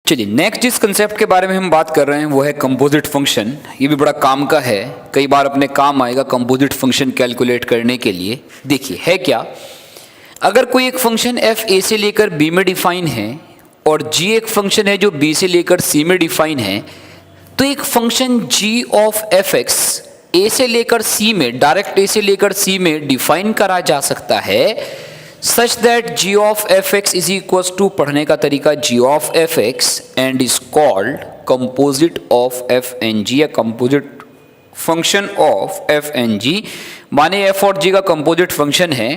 चलिए नेक्स्ट जिस कंसेप्ट के बारे में हम बात कर रहे हैं वो है कंपोजिट फंक्शन। ये भी बड़ा काम का है, कई बार अपने काम आएगा कंपोजिट फंक्शन कैलकुलेट करने के लिए। देखिए है क्या, अगर कोई एक फंक्शन एफ ए से लेकर बी में डिफाइन है और जी एक फंक्शन है जो बी से लेकर सी में डिफाइन है, तो एक function G of F X A से लेकर सी में, डायरेक्ट ए से लेकर सी में डिफाइन करा जा सकता है such that g of fx is equals to, पढ़ने का तरीका, g of fx and is called composite of f and g या composite function of f and g। माने f और g का composite function है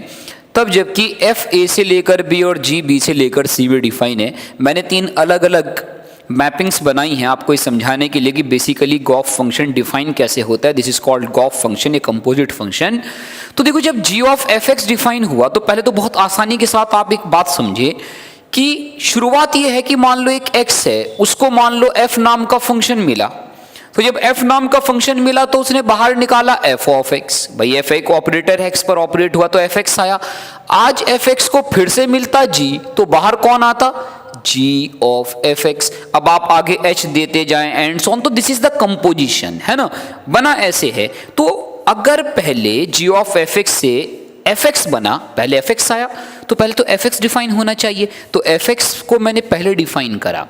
तब जबकि f a से लेकर b और g b से लेकर c में डिफाइन है। मैंने 3 अलग अलग मैपिंग्स बनाई हैं आपको इस समझाने के लिए कि बेसिकली गॉफ फंक्शन डिफाइन कैसे होता है। This is called g of function, a composite function. तो देखो जब g of F x define हुआ तो पहले तो बहुत आसानी के साथ आप एक बात समझे कि शुरुआत ये है कि मान लो एक x है, उसको मान लो f नाम का फंक्शन मिला। तो जब f नाम का फंक्शन मिला तो उसने बाहर निकाला f ऑफ x। भाई f एक ऑपरेटर है, x पर ऑपरेट हुआ तो fx आया। आज fx को फिर से मिलता g तो बाहर कौन आता, g ऑफ fx। अब आप आगे h देते जाएं एंड सो ऑन। तो दिस इज द कंपोजिशन, है ना, बना ऐसे है। तो अगर पहले g ऑफ fx से fx बना, पहले fx आया तो पहले तो fx डिफाइन होना चाहिए। तो fx को मैंने पहले डिफाइन करा।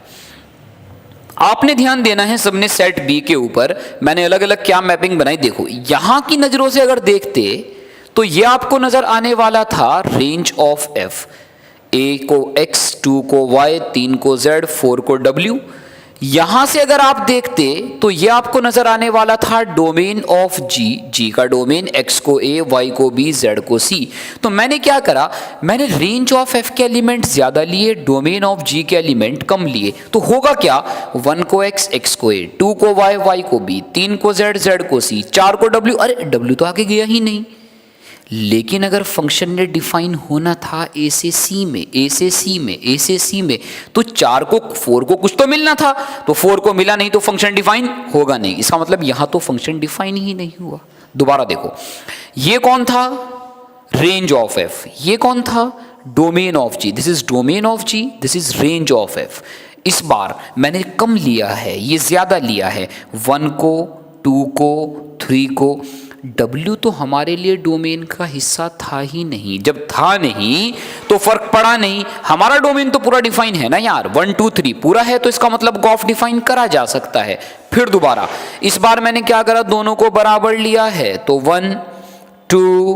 आपने ध्यान देना है सबने सेट B के ऊपर मैंने अलग अलग क्या मैपिंग बनाई। देखो यहां की नजरों से अगर देखते तो ये आपको नजर आने वाला था रेंज ऑफ f, a को x, 2 को y, 3 को z, 4 को w। यहां से अगर आप देखते तो ये आपको नजर आने वाला था डोमेन ऑफ g का डोमेन, x को a, y को b, z को c। तो मैंने क्या करा, मैंने रेंज ऑफ f के एलिमेंट ज्यादा लिए, डोमेन ऑफ g के एलिमेंट कम लिए। तो होगा क्या, 1 को x, x को a, 2 को y, y को b, 3 को z, z को c, 4 को w। अरे w तो आगे गया ही नहीं। लेकिन अगर फंक्शन ने डिफाइन होना था ए से सी में, ए से सी में, ए से सी में, तो 4 को 4 को कुछ तो मिलना था। तो 4 को मिला नहीं तो फंक्शन डिफाइन होगा नहीं। इसका मतलब यहां तो फंक्शन डिफाइन ही नहीं हुआ। दोबारा देखो, ये कौन था, रेंज ऑफ एफ। ये कौन था, domain of g. This is domain of g, this is range of f. इस बार मैंने कम लिया है, ये ज्यादा लिया है, 1 को, 2 को, 3 को। W तो हमारे लिए डोमेन का हिस्सा था ही नहीं। जब था नहीं तो फर्क पड़ा नहीं, हमारा डोमेन तो पूरा डिफाइन है ना यार, 1 2 3 पूरा है। तो इसका मतलब गॉफ डिफाइन करा जा सकता है। फिर दोबारा इस बार मैंने क्या करा, दोनों को बराबर लिया है। तो 1 2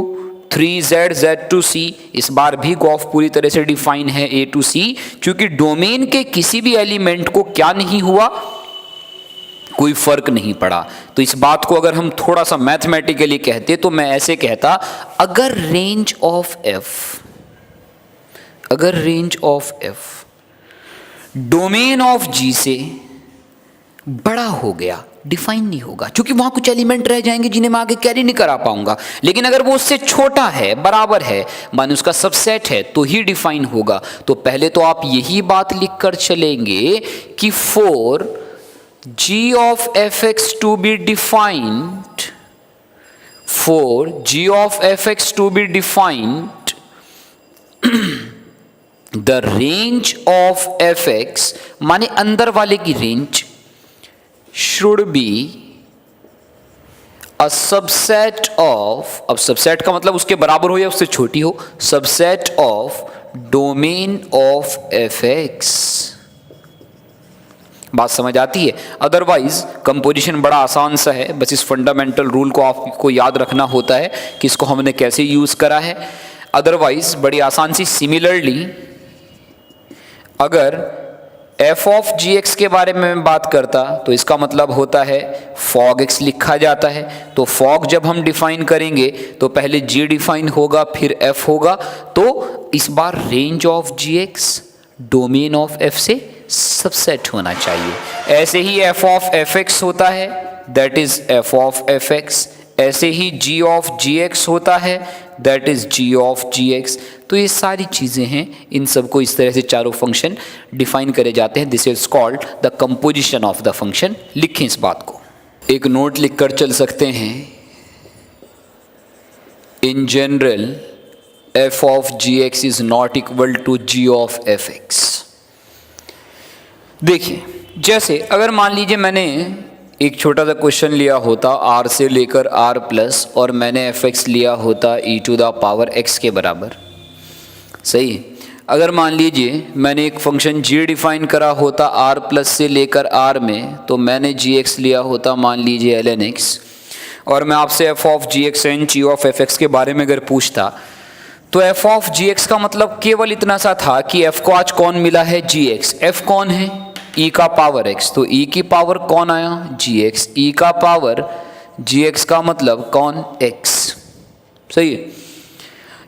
3 z, z to c। इस बार भी गॉफ पूरी तरह से डिफाइन है a to c, क्योंकि डोमेन के किसी भी एलिमेंट को क्या नहीं हुआ, कोई फर्क नहीं पड़ा। तो इस बात को अगर हम थोड़ा सा मैथमेटिकली कहते तो मैं ऐसे कहता, अगर range of f domain of g से बड़ा हो गया, डिफाइन नहीं होगा, क्योंकि वहां कुछ एलिमेंट रह जाएंगे जिन्हें मैं आगे कैरी नहीं करा पाऊंगा। लेकिन अगर वो उससे छोटा है, बराबर है, माने उसका सबसेट है, तो ही डिफाइन होगा। तो पहले तो आप यही बात लिखकर चलेंगे कि for g of fx to be defined, for g of fx to be defined, the range of fx माने अंदर वाले की range should be a subset of, अब सबसेट का मतलब उसके बराबर हो या उससे छोटी हो, subset of domain of fx। बात समझ आती है। अदरवाइज कंपोजिशन बड़ा आसान सा है, बस इस फंडामेंटल रूल को आपको याद रखना होता है कि इसको हमने कैसे यूज करा है। अदरवाइज बड़ी आसान सी, सिमिलरली अगर f ऑफ gx के बारे में मैं बात करता तो इसका मतलब होता है fog x लिखा जाता है। तो fog जब हम डिफाइन करेंगे तो पहले g डिफाइन होगा फिर f होगा। तो इस बार range of gx domain of f से सबसेट होना चाहिए। ऐसे ही f ऑफ fx होता है, that is f of fx। ऐसे ही g ऑफ gx होता है, that is g of gx। तो ये सारी चीज़ें हैं, इन सबको इस तरह से चारों फंक्शन डिफाइन करे जाते हैं। This is called the composition of the function. लिखें इस बात को, एक नोट लिखकर चल सकते हैं। In general f of gx is not equal to g of fx। देखिए, जैसे अगर मान लीजिए मैंने एक छोटा सा क्वेश्चन लिया होता r से लेकर r प्लस और मैंने fx लिया होता e to the power x के बराबर, सही। अगर मान लीजिए मैंने एक फंक्शन g डिफाइन करा होता r प्लस से लेकर r में, तो मैंने gx लिया होता मान लीजिए ln x, और मैं आपसे f of gx and g of fx के बारे में अगर पूछता तो f ऑफ gx का मतलब केवल इतना सा था कि f को आज कौन मिला है, gx। f कौन है, e का पावर x, तो e की पावर कौन आया, gx। e का पावर gx का मतलब कौन, x, सही है।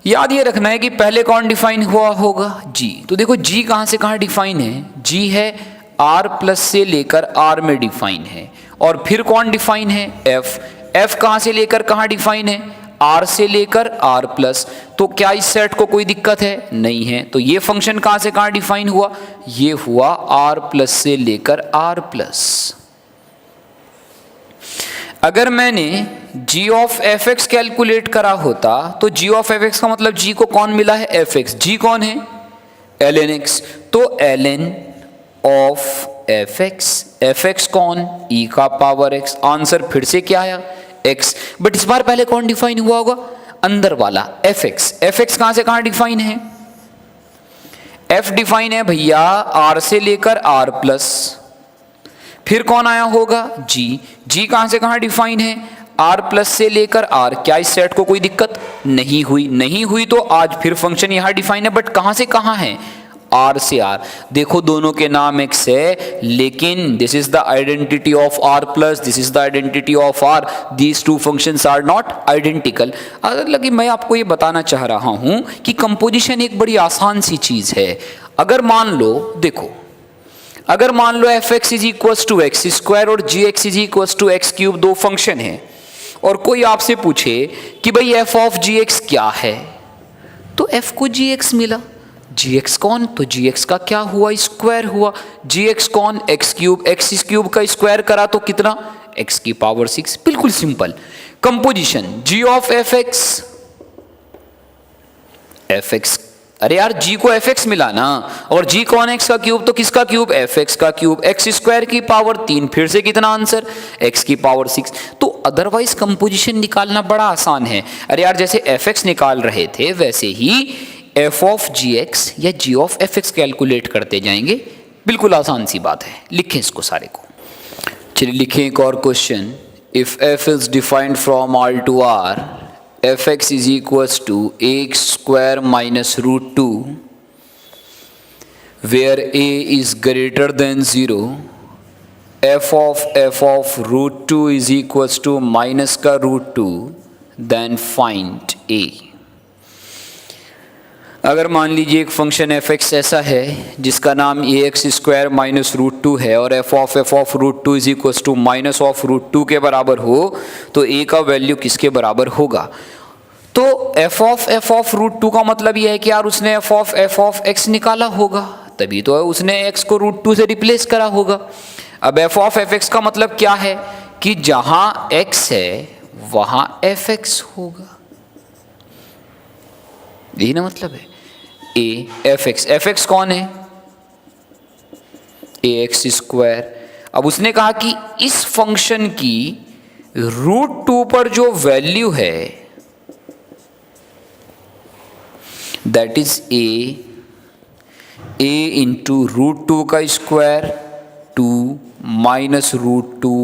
याद ये रखना है कि पहले कौन डिफाइन हुआ होगा, g। तो देखो g कहाँ से कहाँ डिफाइन है, g है r प्लस से लेकर r में डिफाइन है, और फिर कौन डिफाइन है, f। f कहाँ से लेकर कहाँ डिफाइन है, r से लेकर r प्लस। तो क्या इस सेट को कोई दिक्कत है, नहीं है। तो ये फंक्शन कहाँ से कहाँ डिफाइन हुआ, ये हुआ r प्लस से लेकर r प्लस। अगर मैंने g ऑफ fx कैलकुलेट करा होता तो g ऑफ fx का मतलब g को कौन मिला है, fx। g कौन है, ln x, तो ln ऑफ fx, fx कौन, e का पावर x। आंसर फिर से क्या आया, x। बट इस बार पहले कौन डिफाइन हुआ होगा, अंदर वाला fx। fx कहां से कहां डिफाइन है, f डिफाइन है भैया r से लेकर r प्लस, फिर कौन आया होगा, g। g कहां से कहां डिफाइन है, r प्लस से लेकर r। क्या इस सेट को कोई दिक्कत नहीं हुई, नहीं हुई तो आज फिर फंक्शन यहां डिफाइन है, बट कहां से कहां है, r से r। देखो दोनों के नाम x है, लेकिन this is the identity of r plus, this is the identity of r, these two functions are not identical. लगी मैं आपको ये बताना चाह रहा हूं कि कंपोजिशन एक बड़ी आसान सी चीज है। अगर मान लो, देखो अगर मान लो F x is equal to X square और G X is equal to X cube, दो फंक्शन है, और कोई आपसे पूछे कि भाई एफ ऑफ जी एक्स क्या है, तो एफ को जी एक्स मिला, जी एक्स कौन, तो जी एक्स का क्या हुआ, स्क्वायर हुआ। जी एक्स कौन, एक्स क्यूब, एक्स क्यूब का स्क्वायर करा तो कितना, एक्स की पावर 6। बिल्कुल simple composition. G of F x, f x, अरे यार जी को एफ एक्स मिला ना, और जी कौन, एक्स का क्यूब, तो किसका क्यूब, एफ एक्स का क्यूब, एक्स स्क्वायर की पावर 3, फिर से कितना आंसर, एक्स की पावर 6। तो अदरवाइज कंपोजिशन निकालना बड़ा आसान है। अरे यार जैसे एफ एक्स निकाल रहे थे वैसे ही एफ ऑफ जी एक्स या जी ऑफ एफ एक्स कैलकुलेट करते जाएंगे। बिल्कुल आसान सी बात है, लिखें इसको सारे को। चलिए लिखें एक और question. If f is defined from R to R, fx is equals to x square minus root 2 where a is greater than 0, f of root 2 is equals to minus का root 2, then find a। अगर मान लीजिए एक function F x ऐसा है जिसका नाम a x square minus root 2 है और f of root 2 is equal to minus of root 2 के बराबर हो, तो ए का वैल्यू किसके बराबर होगा। तो एफ ऑफ रूट 2 का मतलब यह है कि यार उसने एफ ऑफ एक्स निकाला होगा, तभी तो उसने एक्स को रूट 2 से रिप्लेस करा होगा। अब एफ ऑफ एफ एक्स का मतलब क्या है कि जहां एक्स है वहां एफ एक्स होगा, यही ना मतलब है। ए एफ एक्स कौन है, ए एक्स स्क्वायर। अब उसने कहा कि इस फंक्शन की रूट 2 पर जो वैल्यू है that is a into root 2 का square 2 minus root 2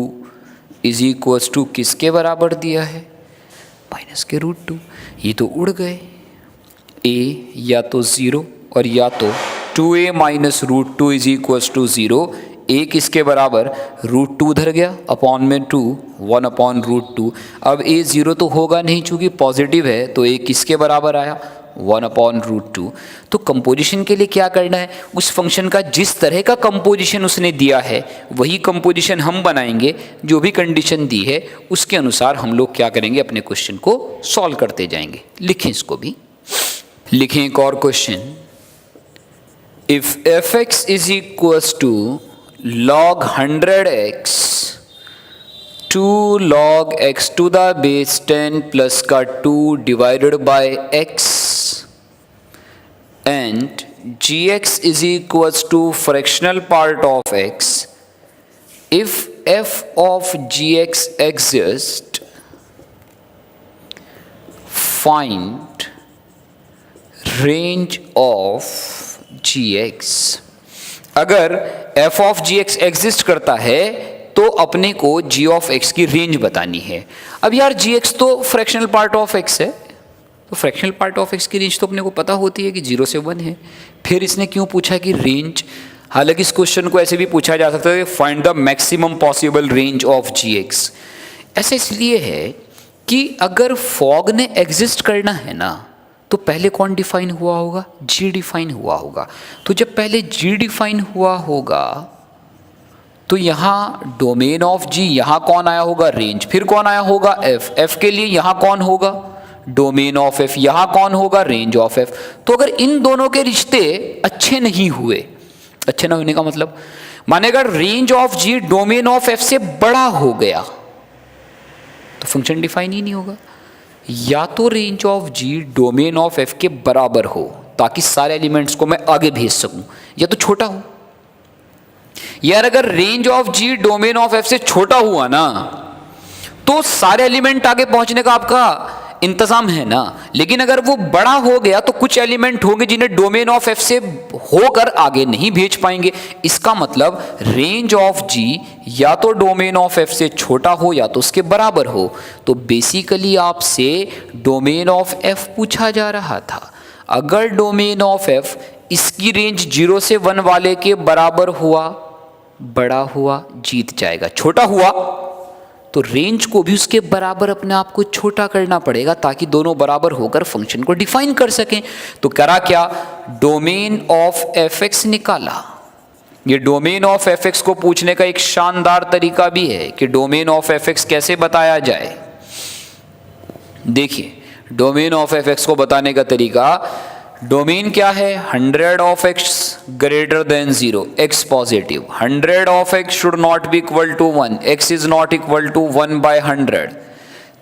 is equal to किसके बराबर दिया है, माइनस के रूट 2। ये तो उड़ गए, ए या तो 0 और या तो 2a minus root 2 is equal to 0। A किसके बराबर, रूट 2 उधर गया, अपॉन में 2, 1 अपॉन रूट 2। अब ए 0 तो होगा नहीं चूंकि पॉजिटिव है, तो ए किसके बराबर आया, 1 अपॉन रूट 2। तो कंपोजिशन के लिए क्या करना है, उस फंक्शन का जिस तरह का कंपोजिशन उसने दिया है वही कंपोजिशन हम बनाएंगे, जो भी कंडीशन दी है उसके अनुसार हम लोग क्या करेंगे, अपने क्वेश्चन को सॉल्व करते जाएंगे। लिखें इसको भी, लिखें एक और question. If f x is equals to log 100x 2 log x to the base 10 plus का 2 divided by x and gx is equals to fractional part of x if f of gx exists, find range of gx। अगर f of gx exist करता है तो अपने को g of x की range बतानी है। अब यार gx तो फ्रैक्शनल पार्ट ऑफ x है, तो फ्रैक्शनल पार्ट ऑफ x की रेंज तो अपने को पता होती है कि 0 से 1 है। फिर इसने क्यों पूछा कि रेंज? हालांकि इस क्वेश्चन को ऐसे भी पूछा जा सकता है, find the maximum possible range of gx। ऐसा इसलिए है कि अगर फॉग ने एग्जिस्ट करना है ना, तो पहले कौन डिफाइन हुआ होगा? g डिफाइन हुआ होगा। तो जब पहले g डिफाइन हुआ होगा तो यहाँ डोमेन ऑफ g, यहाँ कौन आया होगा? रेंज। फिर कौन आया होगा? f के लिए यहाँ कौन होगा? Domain of f। यहाँ कौन होगा? Range of f। तो अगर इन दोनों के रिश्ते अच्छे नहीं हुए, अच्छे ना होने का मतलब माने अगर range of g domain of f से बड़ा हो गया तो फंक्शन डिफाइन ही नहीं होगा। या तो range of g domain of f के बराबर हो ताकि सारे एलिमेंट्स को मैं आगे भेज सकूं, या तो छोटा हो। यार अगर range of g domain of f से छोटा हुआ ना तो सारे एलिमेंट आगे पहुंचने का आपका इंतजाम है ना। लेकिन अगर वो बड़ा हो गया तो कुछ एलिमेंट होंगे जिन्हें डोमेन ऑफ f से होकर आगे नहीं भेज पाएंगे। इसका मतलब रेंज ऑफ g या तो डोमेन ऑफ f से छोटा हो या तो उसके बराबर हो। तो बेसिकली आपसे डोमेन ऑफ f पूछा जा रहा था। अगर डोमेन ऑफ f इसकी रेंज 0 से 1 वाले के बराबर हुआ, बड़ा हुआ, जीत जाएगा। छोटा हुआ तो रेंज को भी उसके बराबर अपने आप को छोटा करना पड़ेगा ताकि दोनों बराबर होकर फंक्शन को डिफाइन कर सकें। तो करा क्या? डोमेन ऑफ fx निकाला। ये डोमेन ऑफ fx को पूछने का एक शानदार तरीका भी है कि डोमेन ऑफ fx कैसे बताया जाए। देखिए डोमेन ऑफ fx को बताने का तरीका, डोमेन क्या है? 100 of x greater than 0, x positive. 100 of x should not be equal to 1, x is not equal to 1 by 100।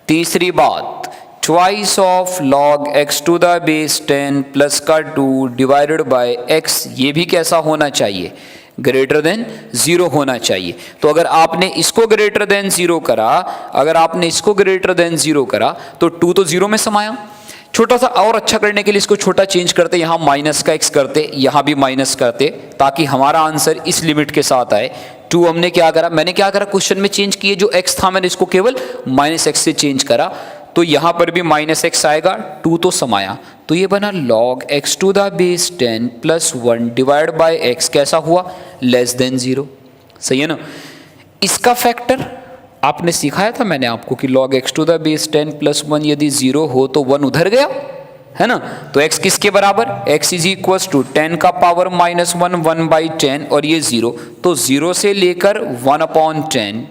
तीसरी बात, twice of log x to the base 10 plus का 2 divided by x, ये भी कैसा होना चाहिए? ग्रेटर देन 0 होना चाहिए। तो अगर आपने इसको ग्रेटर देन 0 करा, अगर आपने इसको ग्रेटर देन 0 करा तो 2 तो 0 में समाया। छोटा सा और अच्छा करने के लिए इसको छोटा चेंज करते, यहाँ माइनस का x करते, यहाँ भी माइनस करते, ताकि हमारा आंसर इस लिमिट के साथ आए। 2 हमने क्या करा? मैंने क्या करा? क्वेश्चन में चेंज किए, जो x था मैंने इसको केवल -x से चेंज करा, तो यहाँ पर भी -x आएगा, 2 तो समाया। तो ये बना log x to the base 10 plus 1 divide by x, कैसा हुआ? Less than 0। सही है ना? इसका फैक्टर आपने सिखाया था मैंने आपको कि log x to the base 10 plus 1 यदि 0 हो तो 1 उधर गया, है ना? तो x किसके बराबर? x इज इक्वल टू 10 का पावर -1, 1 बाई 10, और ये 0, तो 0 से लेकर 1/10,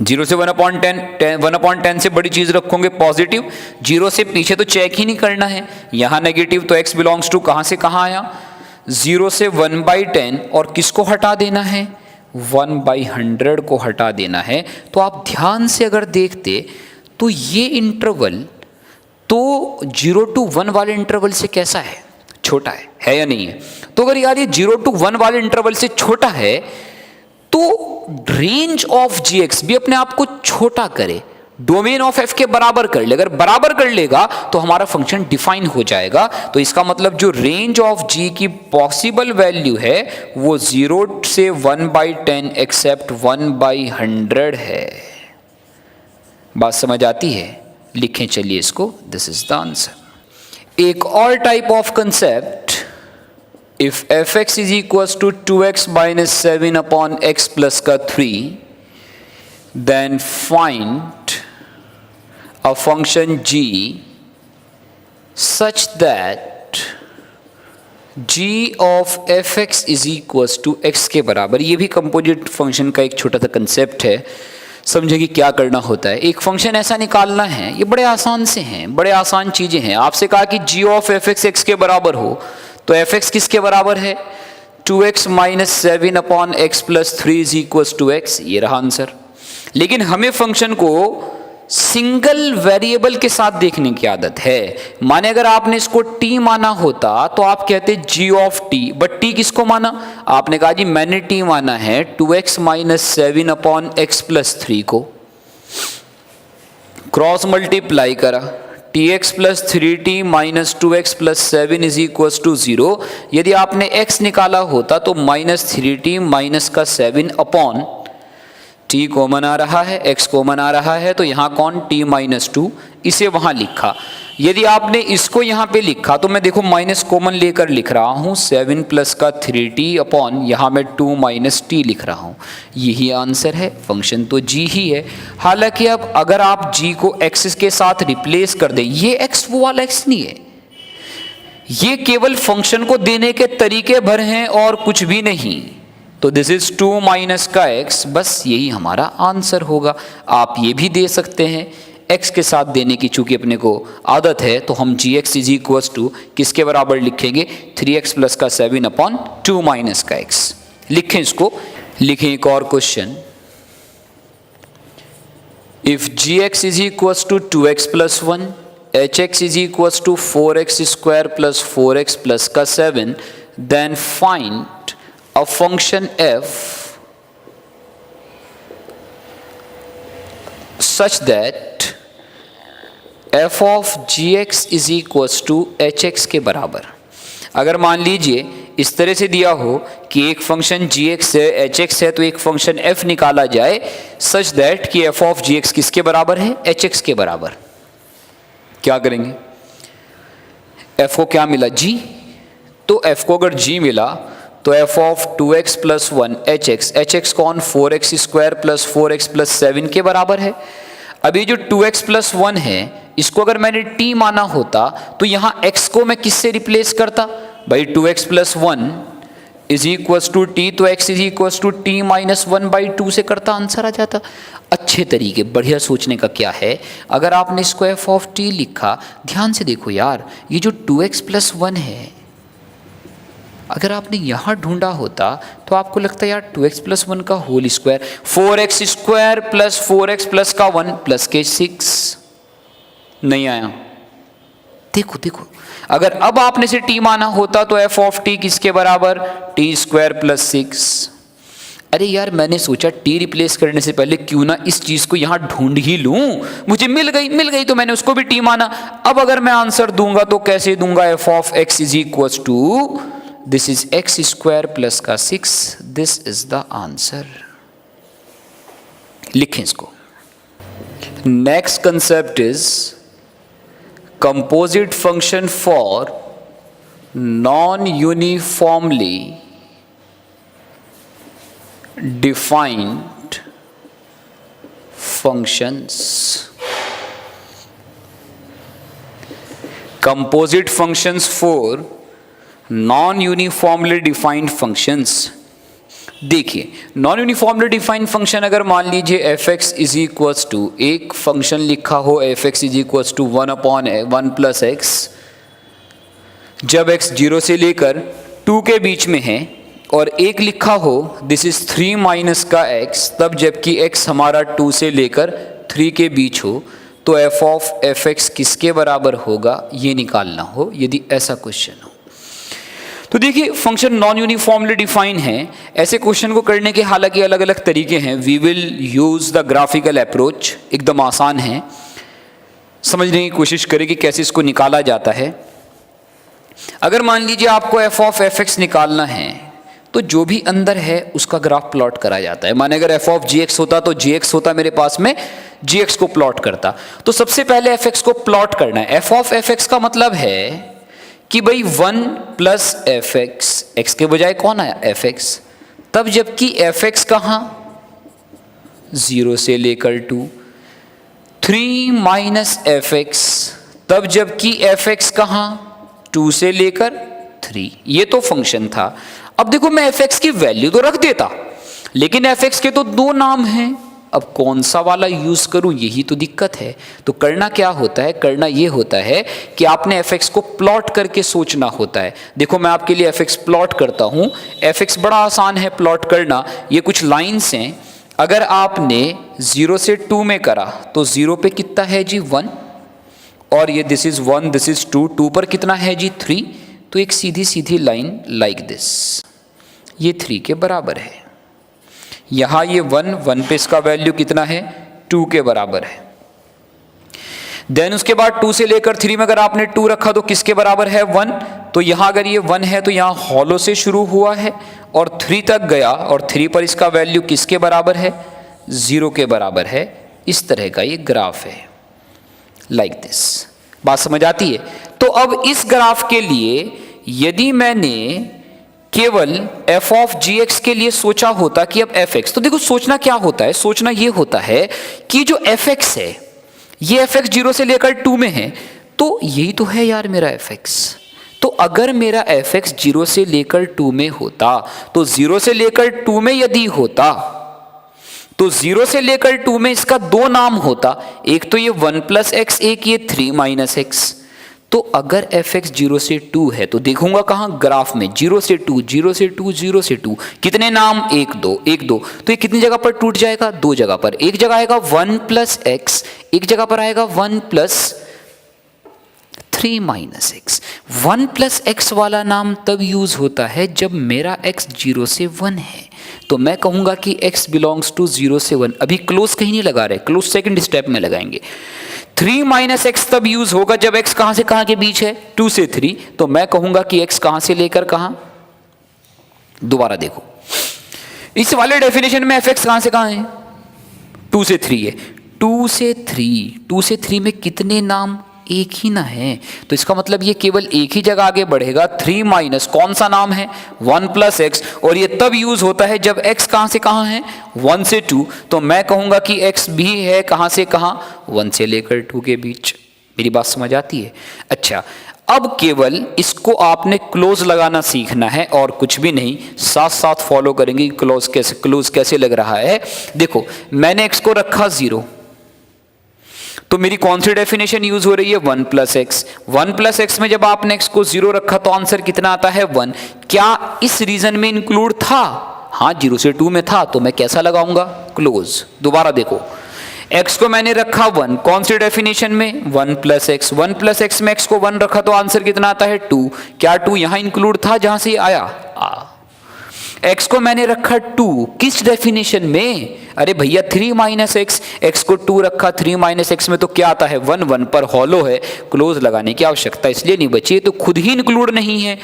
0 से 1/10, 1/10 से बड़ी चीज रखोगे पॉजिटिव, 0 से पीछे तो चेक ही नहीं करना है। यहाँ नेगेटिव, तो x बिलोंग्स टू कहाँ से कहाँ आया? 0 से 1/10, और किसको हटा देना है? 1/100 को हटा देना है। तो आप ध्यान से अगर देखते तो ये इंटरवल तो 0 to 1 वाले इंटरवल से कैसा है? छोटा है या नहीं है? तो अगर यार ये 0 to 1 वाले इंटरवल से छोटा है तो रेंज ऑफ gx भी अपने आप को छोटा करे, डोमेन ऑफ f के बराबर कर ले। अगर बराबर कर लेगा तो हमारा फंक्शन डिफाइन हो जाएगा। तो इसका मतलब जो रेंज ऑफ g की पॉसिबल वैल्यू है वो 0 से 1/10 एक्सेप्ट 1/100 है। बात समझ आती है? लिखें चलिए इसको, दिस इज द आंसर। एक और type of concept, if fx is equal to 2x minus 7 upon x plus का 3, then find a function g such that g of fx is equals to x के बराबर। ये भी composite function का एक छोटा सा कंसेप्ट है, समझे कि क्या करना होता है। एक फंक्शन ऐसा निकालना है, ये बड़े आसान से हैं, बड़े आसान चीजें हैं। आपसे कहा कि g of fx x के बराबर हो, तो fx किसके बराबर है? 2x minus 7 upon x plus 3 is equal to x, ये रहा आंसर। लेकिन हमें फंक्शन को सिंगल वेरिएबल के साथ देखने की आदत है। माने अगर आपने इसको t माना होता तो आप कहते g of t, but t किसको माना? आपने कहा जी मैंने t माना है 2x minus 7 upon x plus 3 को, क्रॉस मल्टीप्लाई करा, tx plus 3t minus 2x plus 7 is equal to 0। यदि आपने x निकाला होता तो माइनस 3t माइनस का 7 अपॉन t कॉमन आ रहा है, x कॉमन आ रहा है, तो यहाँ कौन t माइनस 2, इसे वहाँ लिखा। यदि आपने इसको यहाँ पे लिखा तो मैं देखो माइनस कॉमन लेकर लिख रहा हूँ 7 प्लस का 3t अपॉन यहाँ मैं 2 माइनस t लिख रहा हूँ। यही आंसर है, फंक्शन तो g ही है। हालांकि अब अगर आप g को x के साथ रिप्लेस कर दें, ये x वो वाला x नहीं है, ये केवल फंक्शन को देने के तरीके भर हैं और कुछ भी नहीं। तो दिस इज 2 माइनस का x, बस यही हमारा आंसर होगा। आप ये भी दे सकते हैं, x के साथ देने की चूंकि अपने को आदत है तो हम gx इज इक्वल टू किसके बराबर लिखेंगे? 3x प्लस का 7 अपॉन 2 माइनस का x। लिखें इसको, लिखें एक और question. If gx is equal to 2x plus 1, hx is equal to 4x square plus 4x plus का 7, then find a function f such that f of gx is equals to hx के बराबर। अगर मान लीजिए इस तरह से दिया हो कि एक फंक्शन gx है, hx है, तो एक फंक्शन f निकाला जाए such that कि f of gx किसके बराबर है? hx के बराबर। क्या करेंगे? f को क्या मिला? g। तो f को अगर g मिला तो f of 2x plus 1 hx कौन? 4x square plus 4x plus 7 के बराबर है। अभी जो 2x प्लस 1 है इसको अगर मैंने t माना होता तो यहाँ x को मैं किससे रिप्लेस करता? भाई 2x plus 1 is equal to t, तो x is equal to t minus 1/2 से करता, आंसर आ जाता। अच्छे तरीके, बढ़िया सोचने का क्या है, अगर आपने इसको f of t लिखा, ध्यान से देखो यार, ये जो 2x प्लस 1 है अगर आपने यहाँ ढूंढा होता तो आपको लगता है यार 2x प्लस 1 का whole square, 4x square plus 4x plus का 1 प्लस के 6, नहीं आया। देखो देखो, अगर अब आपने से t माना होता तो f ऑफ t किसके बराबर? t square plus 6। अरे यार मैंने सोचा t रिप्लेस करने से पहले क्यों ना इस चीज को यहाँ ढूंढ ही लूं, मुझे मिल गई तो मैंने उसको भी t माना। अब अगर मैं आंसर दूंगा तो कैसे दूंगा? f of x is equal to this is x square plus का 6, दिस इज द आंसर। लिखें इसको। Next concept is composite function for non uniformly defined functions. Composite functions for non uniformly defined functions. देखिए non uniformly defined function अगर मान लीजिए f x is equal to, एक function लिखा हो f x is equal to 1/1 plus x, जब x 0 से लेकर 2 के बीच में है, और एक लिखा हो दिस इज 3 माइनस का x, तब जबकि x हमारा 2 से लेकर 3 के बीच हो, तो f ऑफ एफ एक्स किसके बराबर होगा ये निकालना हो यदि ऐसा क्वेश्चन हो। तो देखिए फंक्शन नॉन यूनिफॉर्मली डिफाइन है। ऐसे क्वेश्चन को करने के हालांकि अलग अलग तरीके हैं। We will use the graphical approach, एकदम आसान है, समझने की कोशिश करें कि कैसे इसको निकाला जाता है। अगर मान लीजिए आपको एफ ऑफ एफ एक्स निकालना है तो जो भी अंदर है उसका ग्राफ प्लॉट करा जाता है। माने अगर एफ ऑफ जी एक्स होता तो जी एक्स होता मेरे पास में, जी एक्स को प्लॉट करता। तो सबसे पहले एफ एक्स को प्लॉट करना है। एफ ऑफ एफ एक्स का मतलब है कि भाई 1 प्लस एफ एक्स, एक्स के बजाय कौन आया एफ एक्स, तब जबकि एफ एक्स कहाँ 0 से लेकर 2, 3 माइनस एफ एक्स, तब जबकि एफ एक्स कहाँ 2 से लेकर 3। ये तो फंक्शन था। अब देखो मैं एफ एक्स की वैल्यू तो रख देता, लेकिन एफ एक्स के तो 2 नाम हैं, अब कौन सा वाला यूज करूं यही तो दिक्कत है। तो करना क्या होता है, करना ये होता है कि आपने एफ एक्स को प्लॉट करके सोचना होता है। देखो मैं आपके लिए एफ एक्स प्लॉट करता हूं। एफ एक्स बड़ा आसान है प्लॉट करना। ये कुछ लाइंस हैं, अगर आपने 0 से 2 में करा तो 0 पे कितना है जी 1, और ये दिस इज 1, दिस इज 2, 2 पर कितना है जी 3, तो एक सीधी सीधी लाइन लाइक दिस, ये 3 के बराबर है। यहाँ ये 1, 1 पे इसका वैल्यू कितना है 2 के बराबर है। देन उसके बाद 2 से लेकर 3 में अगर आपने 2 रखा तो किसके बराबर है 1, तो यहाँ अगर ये 1 है तो यहाँ हॉलो से शुरू हुआ है और 3 तक गया, और 3 पर इसका वैल्यू किसके बराबर है 0 के बराबर है। इस तरह का ये ग्राफ है लाइक दिस। बात समझ आती है? तो अब इस ग्राफ के लिए यदि मैंने केवल f ऑफ gx के लिए सोचा होता कि अब fx, तो देखो सोचना क्या होता है, सोचना ये होता है कि जो fx है ये fx 0 से लेकर 2 में है, तो यही तो है यार मेरा fx। तो अगर मेरा fx 0 से लेकर 2 में होता, तो 0 से लेकर 2 में यदि होता तो 0 से लेकर 2 में इसका 2 नाम होता, एक तो ये 1 प्लस एक्स, एक ये 3 माइनस एक्स। तो अगर fx 0 से 2 है तो देखूंगा कहाँ ग्राफ में 0 से 2, 0 से 2, 0 से 2, कितने नाम 1 2 1 2, तो ये कितनी जगह पर टूट जाएगा 2 जगह पर। एक जगह आएगा 1 प्लस एक्स, एक जगह पर आएगा 1 plus 3 minus x. 1 plus x वाला नाम तब यूज होता है जब मेरा x 0 से 1 है, तो मैं कहूंगा कि x बिलोंग्स टू 0 से 1। अभी क्लोज कहीं नहीं लगा रहे, क्लोज सेकंड स्टेप में लगाएंगे। 3 माइनस एक्स तब यूज होगा जब x कहां से कहां के बीच है 2 से 3, तो मैं कहूंगा कि x कहां से लेकर कहां। दोबारा देखो, इस वाले डेफिनेशन में fx कहां से कहां है 2 से 3 है, 2 से 3 में कितने नाम एक ही ना है, तो इसका मतलब ये केवल एक ही जगह आगे बढ़ेगा। 3 माइनस कौन सा नाम है 1 प्लस एक्स, और ये तब यूज होता है जब x कहां से कहां है 1 से 2, तो मैं कहूंगा कि x भी है कहां से कहां 1 से लेकर 2 के बीच। मेरी बात समझ आती है? अच्छा, अब केवल इसको आपने क्लोज लगाना सीखना है और कुछ भी नहीं, साथ साथ फॉलो करेंगे क्लोज कैसे लग रहा है। देखो मैंने x को रखा 0, तो मेरी कौन सी डेफिनेशन यूज हो रही है 1 प्लस एक्स। 1 प्लस एक्स में जब आपने x को 0 रखा तो आंसर कितना आता है 1। क्या इस रीजन में इंक्लूड था? हाँ 0 से 2 में था, तो मैं कैसा लगाऊंगा क्लोज। दोबारा देखो, x को मैंने रखा 1, कौन सी डेफिनेशन में 1 प्लस एक्स। 1 प्लस एक्स में x को 1 रखा तो आंसर कितना आता है 2। क्या 2 यहां इंक्लूड था जहां से आया? x को मैंने रखा 2, किस डेफिनेशन में? अरे भैया 3 माइनस एक्स, एक्स को 2 रखा 3 माइनस एक्स में, तो क्या आता है 1 1 पर हॉलो है, क्लोज लगाने की आवश्यकता इसलिए नहीं बची, तो खुद ही इंक्लूड नहीं है।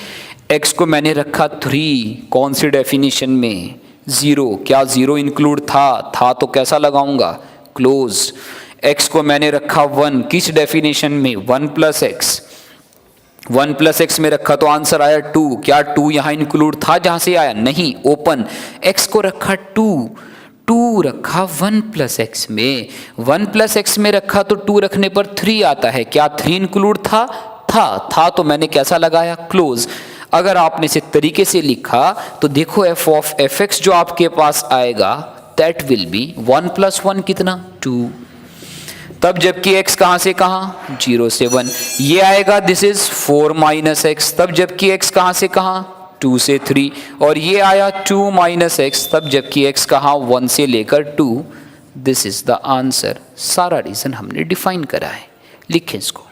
x को मैंने रखा 3, कौन सी डेफिनेशन में 0, क्या 0 इंक्लूड था तो कैसा लगाऊंगा क्लोज। x को मैंने रखा 1, किस डेफिनेशन में 1 प्लस एक्स। 1 प्लस एक्स में रखा तो आंसर आया 2, क्या 2 यहां इंक्लूड था जहां से आया? नहीं, ओपन। x को रखा 2 रखा 1 प्लस एक्स में, 1 प्लस एक्स में रखा तो 2 रखने पर 3 आता है, क्या 3 इंक्लूड था तो मैंने कैसा लगाया क्लोज। अगर आपने इसे तरीके से लिखा तो देखो f ऑफ fx जो आपके पास आएगा दैट विल बी 1 प्लस 1 कितना 2, तब जबकि x कहां से कहां 0 से 1, ये आएगा दिस इज 4 माइनस एक्स, तब जबकि x कहां से कहां 2 से 3, और ये आया 2 माइनस एक्स, तब जबकि x कहां 1 से लेकर 2। This is the answer. सारा रीजन हमने डिफाइन करा है, लिखें इसको।